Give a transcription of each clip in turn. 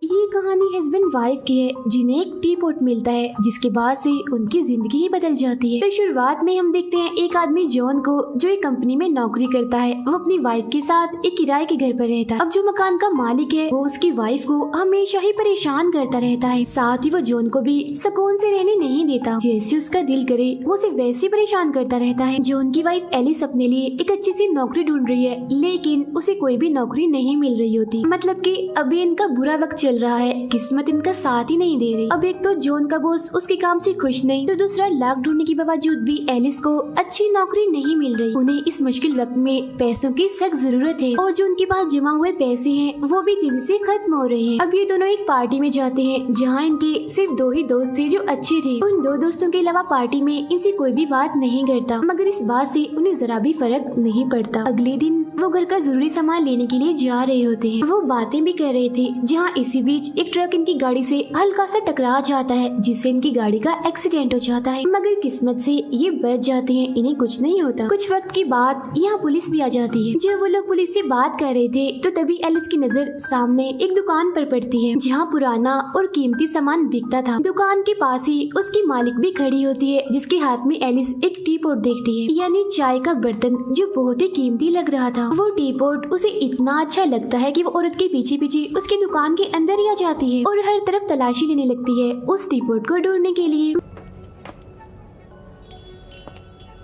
ये कहानी husband wife की है जिन्हें एक टी पॉट मिलता है जिसके बाद से उनकी जिंदगी ही बदल जाती है। तो शुरुआत में हम देखते हैं एक आदमी जॉन को जो एक कंपनी में नौकरी करता है, वो अपनी वाइफ के साथ एक किराए के घर पर रहता है। अब जो मकान का मालिक है वो उसकी वाइफ को हमेशा ही परेशान करता रहता है, साथ ही वो जॉन को भी सुकून से रहने नहीं देता। जैसे उसका दिल करे वो उसे वैसे परेशान करता रहता है। जॉन की वाइफ एलिस अपने लिए एक अच्छी सी नौकरी ढूंढ रही है, लेकिन उसे कोई भी नौकरी नहीं मिल रही होती। मतलब कि अभी इनका बुरा वक्त चल रहा है, किस्मत इनका साथ ही नहीं दे रही। अब एक तो जॉन का बॉस उसके काम से खुश नहीं, तो दूसरा लाख ढूंढने के बावजूद भी एलिस को अच्छी नौकरी नहीं मिल रही। उन्हें इस मुश्किल वक्त में पैसों की सख्त जरूरत है और जो उनके पास जमा हुए पैसे हैं वो भी तेजी से खत्म हो रहे हैं। अब ये दोनों एक पार्टी में जाते हैं जहाँ इनके सिर्फ 2 ही दोस्त थे जो अच्छे थे। उन 2 दोस्तों के अलावा पार्टी में इनसे कोई भी बात नहीं करता, मगर इस बात से उन्हें जरा भी फर्क नहीं पड़ता। अगले दिन वो घर का जरूरी सामान लेने के लिए जा रहे होते हैं। वो बातें भी कर रहे थे, जहाँ इसी बीच एक ट्रक इनकी गाड़ी से हल्का सा टकरा जाता है, जिससे इनकी गाड़ी का एक्सीडेंट हो जाता है। मगर किस्मत से ये बच जाते हैं, इन्हें कुछ नहीं होता। कुछ वक्त के बाद यहाँ पुलिस भी आ जाती है। जब वो लोग पुलिस से बात कर रहे थे तो तभी एलिस की नजर सामने एक दुकान पर पड़ती है जहाँ पुराना और कीमती सामान बिकता था। दुकान के पास ही उसकी मालिक भी खड़ी होती है, जिसके हाथ में एलिस एक टी पॉट देखती है, यानी चाय का बर्तन जो बहुत ही कीमती लग रहा था। वो टी पॉट उसे इतना अच्छा लगता है कि वो औरत के पीछे पीछे उसकी दुकान के अंदर ही आ जाती है और हर तरफ तलाशी लेने लगती है उस टी पॉट को ढूंढने के लिए।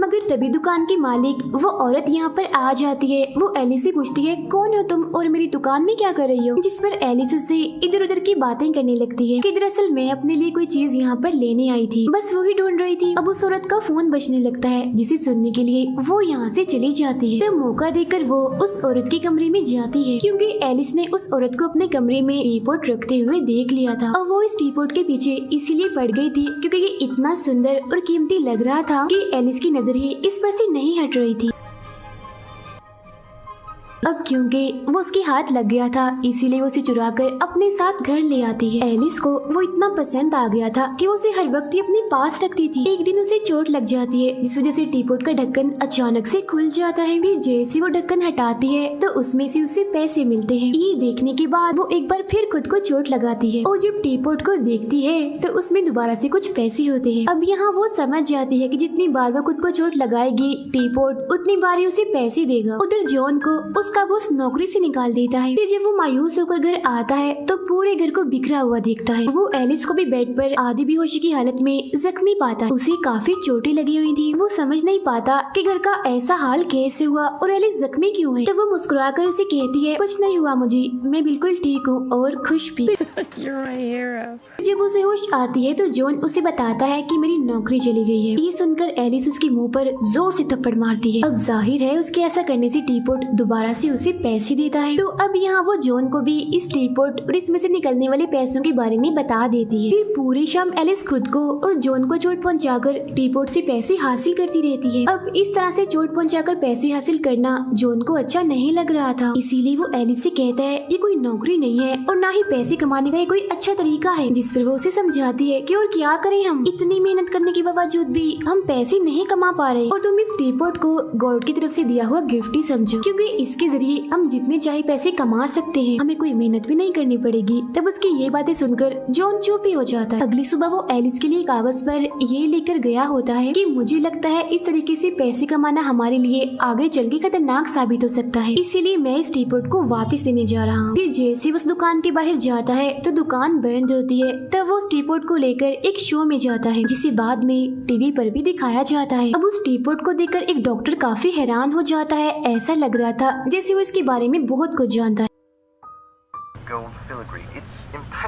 मगर तभी दुकान की मालिक वो औरत यहाँ पर आ जाती है। वो एलिस से पूछती है, कौन हो तुम और मेरी दुकान में क्या कर रही हो? जिस पर एलिस उससे इधर उधर की बातें करने लगती है कि दरअसल मैं अपने लिए कोई चीज यहाँ पर लेने आई थी, बस वही ढूंढ रही थी। अब उस औरत का फोन बजने लगता है, जिसे सुनने के लिए वो यहाँ से चली जाती है। तो मौका देकर वो उस औरत के कमरे में जाती है, क्योंकि एलिस ने उस औरत को अपने कमरे में टी पॉट रखते हुए देख लिया था और वो इस टी पॉट के पीछे इसीलिए पड़ गई थी क्योंकि ये इतना सुंदर और कीमती लग रहा था कि एलिस की नजर ही इस पर से नहीं हट रही थी। अब क्योंकि वो उसके हाथ लग गया था, इसीलिए उसे चुरा कर अपने साथ घर ले आती है। एलिस को वो इतना पसंद आ गया था कि वो उसे हर वक्त ही अपने पास रखती थी। एक दिन उसे चोट लग जाती है, जिस वजह से टी पॉट का ढक्कन अचानक से खुल जाता है। भी जैसे वो ढक्कन हटाती है तो उसमें से उसे पैसे मिलते हैं। ये देखने के बाद वो एक बार फिर खुद को चोट लगाती है और जब टी पॉट को देखती है तो उसमें दोबारा से कुछ पैसे होते हैं। अब यहाँ वो समझ जाती है कि जितनी बार वो खुद को चोट लगाएगी टी पॉट उतनी बार ही उसे पैसे देगा। उधर जॉन को उसका बॉस नौकरी से निकाल देता है। फिर जब वो मायूस होकर घर आता है तो पूरे घर को बिखरा हुआ देखता है। वो एलिस को भी बेड पर आधी बेहोशी की हालत में जख्मी पाता है। उसे काफी चोटें लगी हुई थी। वो समझ नहीं पाता कि घर का ऐसा हाल कैसे हुआ और एलिस जख्मी क्यों है। तो वो मुस्कुराकर उसे कहती है, कुछ नहीं हुआ मुझे, मैं बिल्कुल ठीक हूँ और खुश भी। जब उसे होश आती है तो जॉन उसे बताता है कि मेरी नौकरी चली गई है। ये सुनकर एलिस उसके मुंह पर जोर से थप्पड़ मारती है। अब जाहिर है उसके ऐसा करने से टी पॉट दोबारा से उसे पैसे देता है। तो अब यहाँ वो जॉन को भी इस टी पॉट और इसमें से निकलने वाले पैसों के बारे में बता देती है। फिर पूरी शाम एलिस खुद को और जॉन को चोट पहुंचाकर टी पॉट से पैसे हासिल करती रहती है। अब इस तरह से चोट पहुंचाकर पैसे हासिल करना जॉन को अच्छा नहीं लग रहा था, इसीलिए वो एलिस से कहता है ये कोई नौकरी नहीं है और ना ही पैसे कमाने का ये कोई अच्छा तरीका है। जिस पर वो उसे समझाती है कि और क्या करें, हम इतनी मेहनत करने के बावजूद भी हम पैसे नहीं कमा पा रहे और तुम इस टी पॉट को गॉड की तरफ से दिया हुआ गिफ्ट ही समझो, क्योंकि इसके जरिए हम जितने चाहे पैसे कमा सकते हैं, हमें कोई मेहनत भी नहीं करनी पड़ेगी। तब उसकी ये बातें सुनकर जॉन चुप ही हो जाता है। अगली सुबह वो एलिस के लिए कागज पर ये लेकर गया होता है कि मुझे लगता है इस तरीके से पैसे कमाना हमारे लिए आगे चल के खतरनाक साबित हो सकता है, इसीलिए मैं इस टी पॉट को वापस देने जा रहा हूँ। फिर जैसे उस दुकान के बाहर जाता है तो दुकान बंद होती है। तब वो उस टी पॉट को लेकर एक शो में जाता है, जिसे बाद में टीवी पर भी दिखाया जाता है। अब उस टी पॉट को देखकर एक डॉक्टर काफी हैरान हो जाता है। ऐसा लग रहा था जैसे वो इसके बारे में बहुत कुछ जानता है।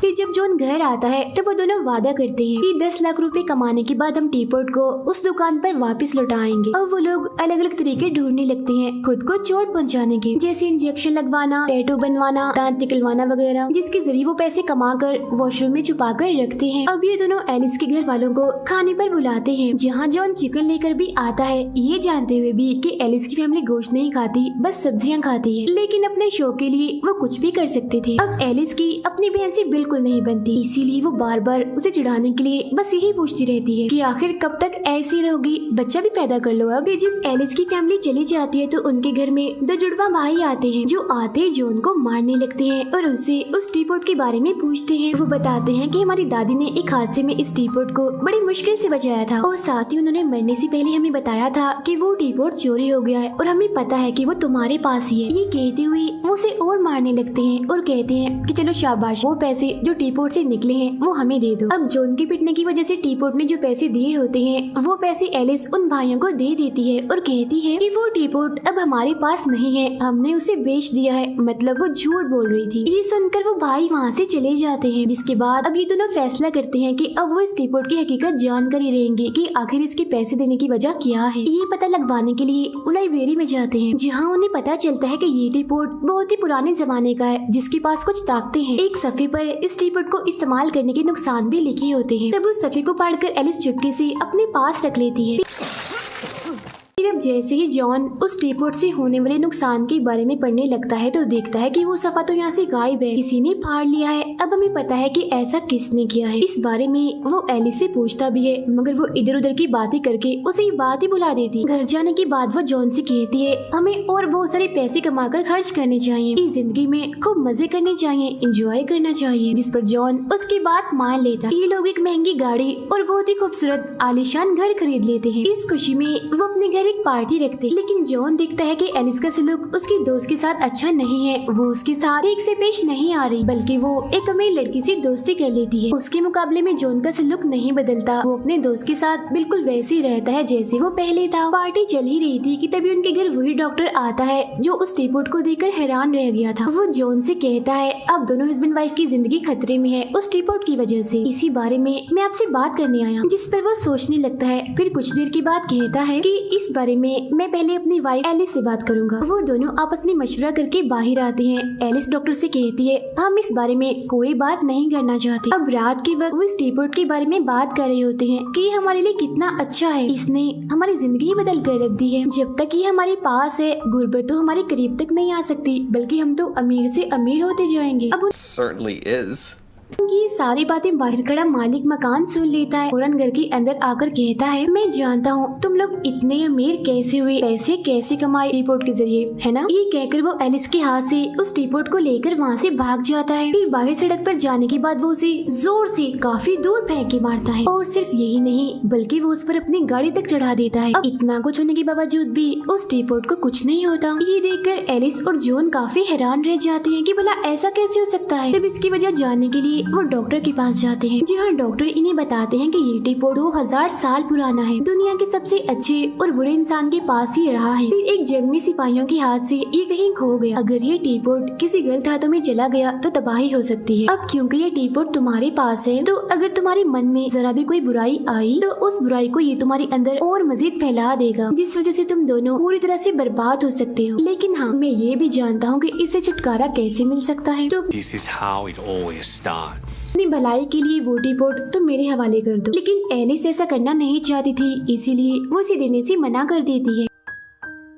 फिर जब जॉन घर आता है तो वो दोनों वादा करते हैं कि 10 लाख रुपए कमाने के बाद हम टी पॉट को उस दुकान पर वापस लौटाएंगे। और वो लोग अलग अलग तरीके ढूंढने लगते हैं खुद को चोट पहुंचाने के, जैसे इंजेक्शन लगवाना, टैटू बनवाना, दांत निकलवाना वगैरह, जिसके जरिए वो पैसे कमाकर वॉशरूम में छुपा कर रखते हैं। अब ये दोनों एलिस के घर वालों को खाने पर बुलाते हैं, जहाँ जॉन चिकन लेकर भी आता है, ये जानते हुए भी कि एलिस की फैमिली गोश्त नहीं खाती, बस सब्जियाँ खाती है। लेकिन अपने शो के लिए वो कुछ भी कर सकते थे। अब अब एलिस की अपनी बहन से बिल्कुल नहीं बनती, इसीलिए वो बार बार उसे चिढ़ाने के लिए बस यही पूछती रहती है कि आखिर कब तक ऐसी रहोगी, बच्चा भी पैदा कर लो। अब जब एलिस की फैमिली चली जाती है तो उनके घर में 2 जुड़वा भाई आते हैं जो आते ही जॉन को मारने लगते हैं और उसे उस टीपॉट के बारे में पूछते हैं। वो बताते हैं कि हमारी दादी ने एक हादसे में इस टीपॉट को बड़ी मुश्किल से बचाया था और साथ ही उन्होंने मरने से पहले हमें बताया था कि वो टीपॉट चोरी हो गया है और हमें पता है कि वो तुम्हारे पास ही है। ये कहते हुए वो उसे और मारने लगते हैं और कहते हैं कि चलो शाबाश, वो पैसे जो टीपॉट से निकले हैं वो हमें दे दो। अब जॉन के पिटने की वजह से टीपॉट ने जो पैसे दिए होते हैं वो पैसे एलिस उन भाइयों को दे देती है और कहती है कि वो टीपॉट अब हमारे पास नहीं है, हमने उसे बेच दिया है, मतलब वो झूठ बोल रही थी। ये सुनकर वो भाई वहाँ से चले जाते हैं, जिसके बाद अब ये दोनों फैसला करते हैं कि अब वो इस टीपॉट की हकीकत जानकर ही रहेंगे कि आखिर इसके पैसे देने की वजह क्या है। ये पता लगवाने के लिए वो लाइब्रेरी में जाते हैं, जहाँ उन्हें पता चलता है कि ये टीपॉट बहुत ही पुराने जमाने का है जिसके पास कुछ ताकतें हैं। एक सफ़े पर इस टीपॉट को इस्तेमाल करने के नुकसान भी लिखे होते हैं। तब उस सफ़े को पढ़कर एलिस चुपके से अपने पास रख लेती है। अब जैसे ही जॉन उस टीपॉट से होने वाले नुकसान के बारे में पढ़ने लगता है तो देखता है कि वो सफा तो यहाँ से गायब है, किसी ने फाड़ लिया है। अब हमें पता है कि ऐसा किसने किया है। इस बारे में वो एलिस से पूछता भी है, मगर वो इधर उधर की बातें करके उसे ये बात ही भुला देती। घर जाने के बाद वो जॉन से कहती है हमें और बहुत सारे पैसे कमाकर खर्च करने चाहिए, इस जिंदगी में खूब मजे करने चाहिए, एंजॉय करना चाहिए। जिस पर जॉन उसकी बात मान लेता। ये लोग एक महंगी गाड़ी और बहुत ही खूबसूरत आलीशान घर खरीद लेते हैं। इस खुशी में वो अपने घर पार्टी रखते, लेकिन जॉन देखता है कि एलिस का सलूक उसकी दोस्त के साथ अच्छा नहीं है। वो उसके साथ ठीक से पेश नहीं आ रही, बल्कि वो एक अमीर लड़की से दोस्ती कर लेती है। उसके मुकाबले में जॉन का सलूक नहीं बदलता, वो अपने दोस्त के साथ बिल्कुल वैसे ही रहता है जैसे वो पहले था। पार्टी चल ही रही थी कि तभी उनके घर वही डॉक्टर आता है जो उस टीपॉट को देखकर हैरान रह गया था। वो जॉन से कहता है अब दोनों हस्बैंड वाइफ की जिंदगी खतरे में है उस टीपॉट की वजह से, इसी बारे में मैं आपसे बात करने आया। जिस पर वो सोचने लगता है। फिर कुछ देर के बाद कहता है कि इस बारे में मैं पहले अपनी वाइफ एलिस से बात करूंगा। वो दोनों आपस में मशवरा करके बाहर आते हैं। एलिस डॉक्टर से कहती है हम इस बारे में कोई बात नहीं करना चाहते। अब रात के वक्त वो इस टीपॉट के बारे में बात कर रहे होते हैं कि ये हमारे लिए कितना अच्छा है, इसने हमारी जिंदगी बदल कर रख दी है। जब तक ये हमारे पास है गुर्बत तो हमारे करीब तक नहीं आ सकती, बल्कि हम तो अमीर से अमीर होते जाएंगे। अब ये सारी बातें बाहर खड़ा मालिक मकान सुन लेता है। फौरन घर के अंदर आकर कहता है मैं जानता हूँ तुम लोग इतने अमीर कैसे हुए, पैसे कैसे कमाए टीपॉट के जरिए, है ना। ये कहकर वो एलिस के हाथ से उस टीपॉट को लेकर वहाँ से भाग जाता है। फिर बाहर सड़क पर जाने के बाद वो उसे जोर से काफी दूर फेंक के मारता है। और सिर्फ यही नहीं बल्कि वो उस पर अपनी गाड़ी तक चढ़ा देता है। अब इतना कुछ होने के बावजूद भी उस टीपॉट को कुछ नहीं होता। ये देखकर एलिस और जॉन काफी हैरान रह जाते हैं कि भला ऐसा कैसे हो सकता है। तब इसकी वजह जानने के लिए वो डॉक्टर के पास जाते हैं। जी हाँ, डॉक्टर इन्हें बताते हैं कि ये टीपॉट 2000 साल पुराना है, दुनिया के सबसे अच्छे और बुरे इंसान के पास ही रहा है। फिर एक जंग में सिपाहियों के हाथ से ये कहीं खो गया। अगर ये टीपॉट किसी गलत हाथों में चला गया तो तबाही हो सकती है। अब क्योंकि ये टीपॉट तुम्हारे पास है तो अगर तुम्हारे मन में जरा भी कोई बुराई आई तो उस बुराई को ये तुम्हारे अंदर और मजीद फैला देगा, जिस वजह से तुम दोनों पूरी तरह से बर्बाद हो सकते हो। लेकिन हाँ, मैं ये भी जानता हूँ कि इससे छुटकारा कैसे मिल सकता है। तो अपनी भलाई के लिए वो टीपॉट तुम मेरे हवाले कर दो। लेकिन एलिस ऐसा करना नहीं चाहती थी, इसीलिए वो इसे देने से मना कर देती है।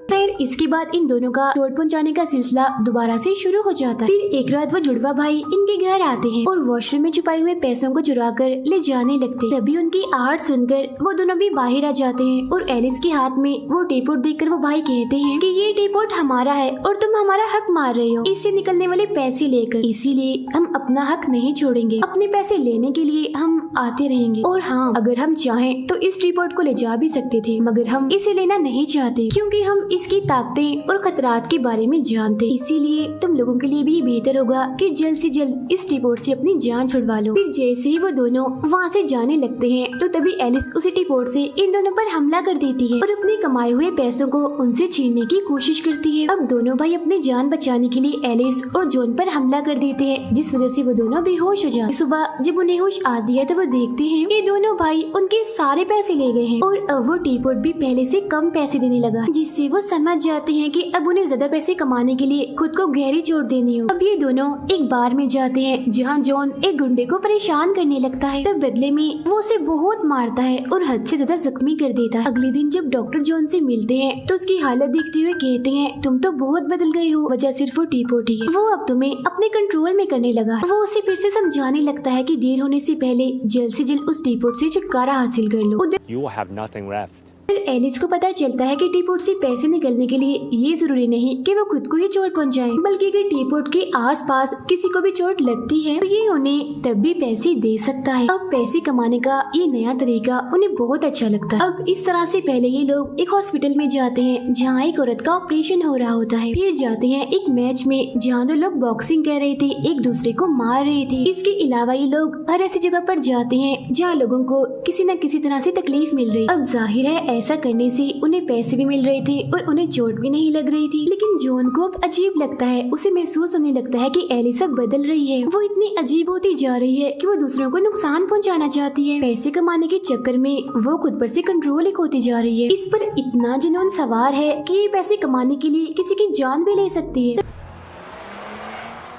खैर इसके बाद इन दोनों का चोट पहुंचाने का सिलसिला दोबारा से शुरू हो जाता है। फिर एक रात वो जुड़वा भाई इनके घर आते हैं और वॉशरूम में छुपाए हुए पैसों को चुरा कर ले जाने लगते। तभी उनकी आहट सुनकर वो दोनों भी बाहर आ जाते हैं और एलिस के हाथ में वो टीपॉट देखकर वो भाई कहते हैं कि ये टीपॉट हमारा है और तुम हमारा हक मार रहे हो इससे निकलने वाले पैसे लेकर, इसीलिए हम अपना हक नहीं छोड़ेंगे। अपने पैसे लेने के लिए हम आते रहेंगे और हाँ, अगर हम चाहें तो इस टीपॉट को ले जा भी सकते थे, मगर हम इसे लेना नहीं चाहते क्योंकि हम इसकी ताकतें और खतरात के बारे में जानते। इसीलिए तुम लोगों के लिए भी बेहतर होगा कि जल्द से जल्द इस टीपॉट से अपनी जान छुड़वा लो। फिर जैसे ही वो दोनों वहाँ से जाने लगते हैं तो तभी एलिस उसी टीपॉट से इन दोनों पर हमला कर देती है और अपने कमाए हुए पैसों को उनसे छीनने की कोशिश करती है। अब दोनों भाई अपनी जान बचाने के लिए एलिस और जॉन पर हमला कर देते हैं, जिस वजह से वो दोनों बेहोश हो जाते। सुबह जब उन्हें होश आती है तो वो देखते हैं कि दोनों भाई उनके सारे पैसे ले गए हैं और अब वो टीपॉट भी पहले से कम पैसे देने लगा, जिससे वो समझ समझ जाते हैं कि अब उन्हें ज्यादा पैसे कमाने के लिए खुद को गहरी चोट देनी हो। अब ये दोनों एक बार में जाते हैं जहाँ जॉन एक गुंडे को परेशान करने लगता है। तब बदले में वो उसे बहुत मारता है और हद से ज्यादा जख्मी कर देता है। अगले दिन जब डॉक्टर जॉन से मिलते हैं तो उसकी हालत देखते हुए कहते हैं, तुम तो बहुत बदल गए हो, वजह सिर्फ वो टीपोट ही है। वो अब तुम्हें अपने कंट्रोल में करने लगा है। वो उसे फिर से समझाने लगता है कि देर होने से पहले जल्द से जल्द उस टीपोट से छुटकारा हासिल कर लो। You have nothing left. फिर एलिस को पता चलता है कि टीपोट से पैसे निकलने के लिए ये जरूरी नहीं कि वो खुद को ही चोट पहुंचाए, बल्कि अगर टीपोट के आसपास किसी को भी चोट लगती है तो ये उन्हें तब भी पैसे दे सकता है। अब पैसे कमाने का ये नया तरीका उन्हें बहुत अच्छा लगता है। अब इस तरह से पहले ये लोग एक हॉस्पिटल में जाते हैं जहाँ एक औरत का ऑपरेशन हो रहा होता है। फिर जाते हैं एक मैच में जहाँ दो लोग बॉक्सिंग कर रहे थे, एक दूसरे को मार रहे थे। इसके अलावा ये लोग हर ऐसी जगह पर जाते हैं जहाँ लोगों को किसी न किसी तरह से तकलीफ मिल रही। अब जाहिर है ऐसा करने से उन्हें पैसे भी मिल रहे थे और उन्हें चोट भी नहीं लग रही थी। लेकिन जॉन को अब अजीब लगता है, उसे महसूस होने लगता है कि एलिस अब बदल रही है। वो इतनी अजीब होती जा रही है कि वो दूसरों को नुकसान पहुंचाना चाहती है। पैसे कमाने के चक्कर में वो खुद पर से कंट्रोल होती जा रही है। इस पर इतना जुनून सवार है कि ये पैसे कमाने के लिए किसी की जान भी ले सकती है।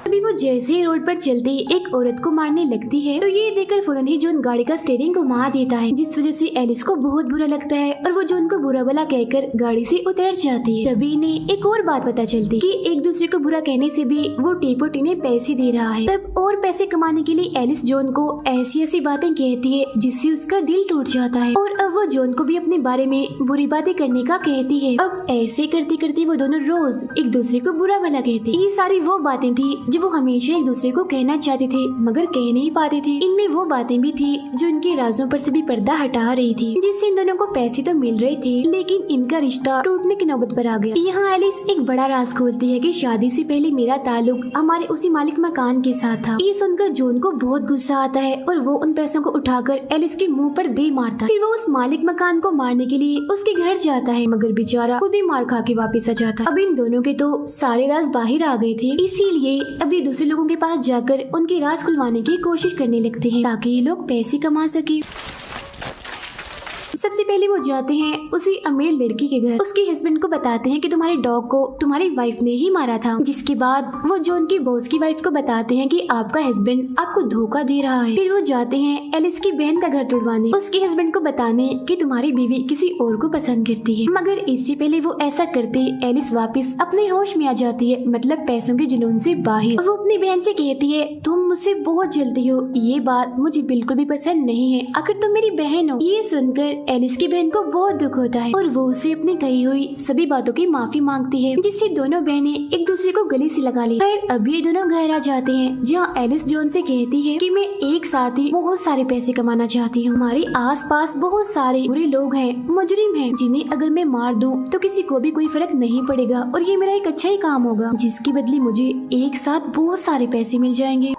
तभी वो जैसे ही रोड पर चलती एक औरत को मारने लगती है तो ये देखकर फौरन ही जॉन गाड़ी का स्टीयरिंग घुमा देता है, जिस वजह से एलिस को बहुत बुरा लगता है और वो जॉन को बुरा भला कहकर गाड़ी से उतर जाती है। तभी इन्हें एक और बात पता चलती कि एक दूसरे को बुरा कहने से भी वो टीपोट इन्हें पैसे दे रहा है। तब और पैसे कमाने के लिए एलिस जॉन को ऐसी ऐसी बातें कहती है जिससे उसका दिल टूट जाता है और अब वो जॉन को भी अपने बारे में बुरी बातें करने का कहती है। अब ऐसे करते करते वो दोनों रोज एक दूसरे को बुरा भला कहते। ये सारी वो बातें थी वो हमेशा एक दूसरे को कहना चाहते थे मगर कह नहीं पाते थे। इनमें वो बातें भी थी जो इनके राजों पर से भी पर्दा हटा रही थी, जिससे इन दोनों को पैसे तो मिल रहे थे लेकिन इनका रिश्ता टूटने की नौबत पर आ गया। यहाँ एलिस एक बड़ा राज खोलती है कि शादी से पहले मेरा ताल्लुक हमारे उसी मालिक मकान के साथ था। ये सुनकर जॉन को बहुत गुस्सा आता है और वो उन पैसों को उठाकर एलिस के मुंह पर दे मारता है। फिर वो उस मालिक मकान को मारने के लिए उसके घर जाता है मगर बेचारा खुद ही मार खा के वापस आ जाता है। अब इन दोनों के तो सारे राज बाहर आ गए थे, इसीलिए अब ये दूसरे लोगों के पास जाकर उनके राज खुलवाने की कोशिश करने लगते हैं ताकि ये लोग पैसे कमा सके। सबसे पहले वो जाते हैं उसी अमीर लड़की के घर। उसके हस्बैंड को बताते हैं कि तुम्हारे डॉग को तुम्हारी वाइफ ने ही मारा था। जिसके बाद वो जॉन की बॉस की वाइफ को बताते हैं कि आपका हस्बैंड आपको धोखा दे रहा है। फिर वो जाते हैं एलिस की बहन का घर तोड़वाने, उसके हस्बैंड को बताने कि तुम्हारी बीवी किसी और को पसंद करती है। मगर इससे पहले वो ऐसा करते एलिस वापस अपने होश में आ जाती है, मतलब पैसों के जुनून से बाहर। वो अपनी बहन से कहती है तुम मुझसे बहुत जलती हो, ये बात मुझे बिल्कुल भी पसंद नहीं है, आखिर तुम मेरी बहन हो। ये सुनकर एलिस की बहन को बहुत दुख होता है और वो उसे अपनी कही हुई सभी बातों की माफी मांगती है, जिससे दोनों बहनें एक दूसरे को गले से लगा ली। फिर अभी ये दोनों घर आ जाते हैं जहाँ एलिस जॉन से कहती है कि मैं एक साथ ही बहुत सारे पैसे कमाना चाहती हूँ। हमारे आसपास बहुत सारे बुरे लोग हैं, मुजरिम हैं, जिन्हें अगर मैं मार दूं तो किसी को भी कोई फर्क नहीं पड़ेगा और ये मेरा एक अच्छा ही काम होगा, जिसके बदले मुझे एक साथ बहुत सारे पैसे मिल जाएंगे।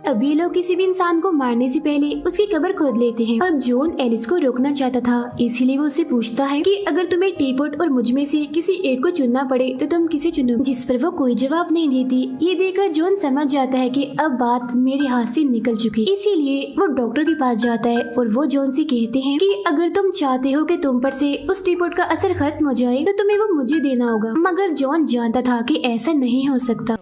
अब ये लोग किसी भी इंसान को मारने से पहले उसकी कब्र खोद लेते हैं। अब जॉन एलिस को रोकना चाहता था, इसीलिए वो उससे पूछता है कि अगर तुम्हें टीपोट और मुझ में से किसी एक को चुनना पड़े तो तुम किसे चुनोगे, जिस पर वो कोई जवाब नहीं देती। ये देखकर जॉन समझ जाता है कि अब बात मेरे हाथ से निकल चुकी, इसीलिए वो डॉक्टर के पास जाता है और वो जॉन से कहते हैं कि अगर तुम चाहते हो कि तुम पर से उस टीपोट का असर खत्म हो जाए तो तुम्हें वो मुझे देना होगा। मगर जॉन जानता था कि ऐसा नहीं हो सकता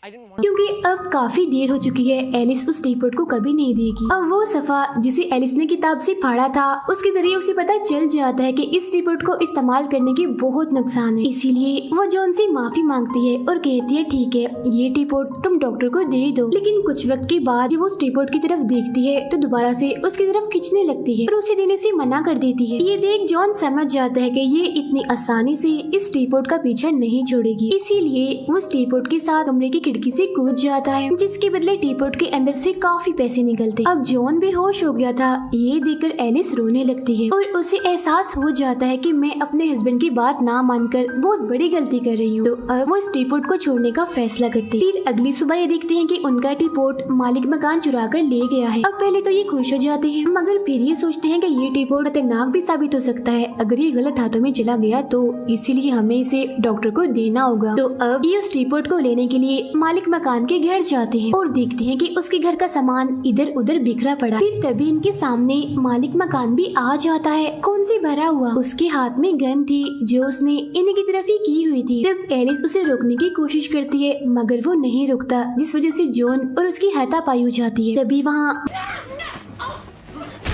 क्योंकि अब काफी देर हो चुकी है, एलिस उस टीपोट को कभी नहीं देगी। अब वो सफा जिसे एलिस ने किताब से फाड़ा था उसके जरिए उसे पता चल जाता है कि इस टीपोट को इस्तेमाल करने के बहुत नुकसान है, इसीलिए वो जॉन से माफी मांगती है और कहती है ठीक है ये टीपोट तुम डॉक्टर को दे दो। लेकिन कुछ वक्त के बाद जब वो उस टीपोट की तरफ देखती है तो दोबारा से उसकी तरफ खींचने लगती है और उसे देने से मना कर देती है। ये देख जॉन समझ जाता है कि ये इतनी आसानी से इस टीपोट का पीछा नहीं छोड़ेगी, इसीलिए वो उस टीपोट के साथ कमरे की खिड़की से कूद जाता है, जिसके बदले टीपोट के अंदर से काफी पैसे निकलते। अब जॉन बेहोश हो गया था, ये देखकर एलिस रोने लगती है और उसे एहसास हो जाता है कि मैं अपने हस्बैंड की बात ना मानकर बहुत बड़ी गलती कर रही हूँ। तो अब वो इस टीपोट को छोड़ने का फैसला करती। फिर अगली सुबह ये देखते हैं कि उनका टीपोट मालिक मकान चुरा कर ले गया है। अब पहले तो ये खुश हो जाते हैं मगर फिर ये सोचते हैं कि ये टीपोट खतरनाक भी साबित हो सकता है अगर ये गलत हाथों में चला गया तो, इसीलिए हमें इसे डॉक्टर को देना होगा। तो अब ये उस टीपॉट को लेने के लिए मालिक मकान के घर जाते हैं और देखते हैं कि उसके घर का सामान इधर उधर बिखरा पड़ा। फिर तभी इनके सामने मालिक मकान भी आ जाता है, खून से भरा हुआ। उसके हाथ में गन थी जो उसने इन्हीं की तरफ ही की हुई थी। तब एलिस उसे रोकने की कोशिश करती है मगर वो नहीं रुकता, जिस वजह से जॉन और उसकी हाथापाई हो जाती है। तभी वहाँ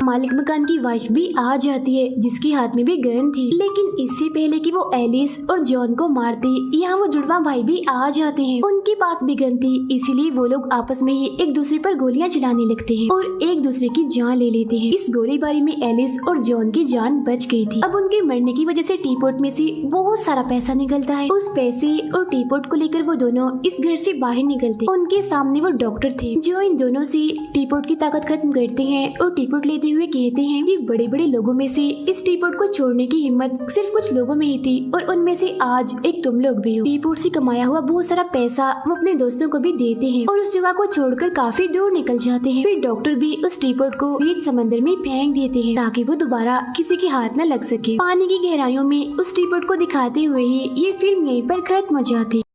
मालिक मकान की वाइफ भी आ जाती है जिसके हाथ में भी गन थी। लेकिन इससे पहले कि वो एलिस और जॉन को मारती, यहाँ वो जुड़वा भाई भी आ जाते हैं। उनके पास भी गन थी, इसीलिए वो लोग आपस में ही एक दूसरे पर गोलियां चलाने लगते हैं और एक दूसरे की जान ले लेते हैं। इस गोलीबारी में एलिस और जॉन की जान बच गई थी। अब उनके मरने की वजह से टीपॉट में से बहुत सारा पैसा निकलता है। उस पैसे और टीपॉट को लेकर वो दोनों इस घर से बाहर निकलते। उनके सामने वो डॉक्टर थे जो इन दोनों से टीपॉट की ताकत खत्म करते हैं और टीपॉट लेते हुए कहते हैं कि बड़े बड़े लोगों में से इस टीपॉट को छोड़ने की हिम्मत सिर्फ कुछ लोगों में ही थी और उनमें से आज एक तुम लोग भी हो। टीपॉट से कमाया हुआ बहुत सारा पैसा वो अपने दोस्तों को भी देते हैं और उस जगह को छोड़कर काफी दूर निकल जाते हैं। फिर डॉक्टर भी उस टीपॉट को बीच समंदर में फेंक देते हैं ताकि वो दोबारा किसी के हाथ न लग सके। पानी की गहराइयों में उस टीपॉट को दिखाते हुए ही ये फिल्म यहीं पर खत्म हो जाती।